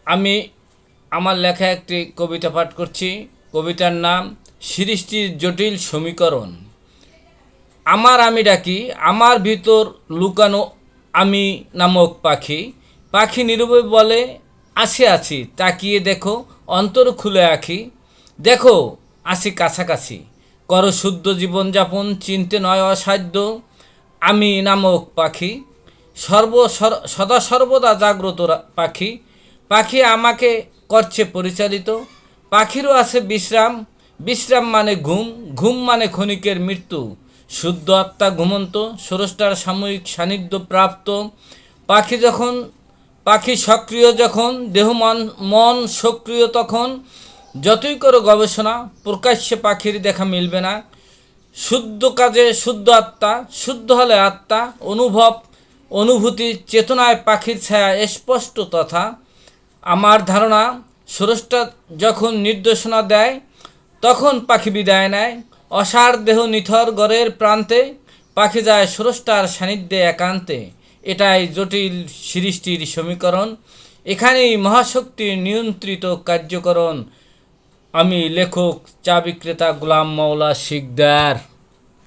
আমি আমার লেখা একটি কবিতা পাঠ করছি। কবিতার নাম সৃষ্টির জটিল সমীকরণ। আমি ডাকি, আমার ভিতর লুকানো আমি নামক পাখি। পাখি নীরবে বলে, আছি আছি, তাকিয়ে দেখো, অন্তর খুলে আঁখি। দেখো, আসি কাছাকাছি, করো শুদ্ধ জীবনযাপন, চিনতে নয় অসাধ্য আমি নামক পাখি। সদা সর্বদা জাগ্রত পাখি। পাখি আমাকে করছে পরিচালিত। পাখিরও আছে বিশ্রাম, বিশ্রাম মানে ঘুম, ঘুম মানে ক্ষণিকের মৃত্যু। শুদ্ধ আত্মা ঘুমন্ত, স্রষ্টার সাময়িক সান্নিধ্য প্রাপ্ত। পাখি যখন পাখি সক্রিয় যখন, দেহ মন সক্রিয় তখন। যতই করো গবেষণা, প্রকাশ্যে পাখির দেখা মিলবে না। শুদ্ধ কাজে শুদ্ধ আত্মা, শুদ্ধ হলে আত্মা অনুভূতি চেতনায় পাখির ছায়া স্পষ্ট তথা। আমার ধারণা, স্রষ্টা যখন নির্দেশনা দেয় তখন পাখি বিদায় নেয়। অসার দেহ নিথর গড়ের প্রান্তে, পাখি যায় স্রষ্টার সান্নিধ্যে একান্তে। এটাই জটিল সৃষ্টির সমীকরণ, এখানেই মহাশক্তির নিয়ন্ত্রিত কার্যকরণ। আমি লেখক, চা বিক্রেতা গোলাম মাওলা শিকদার।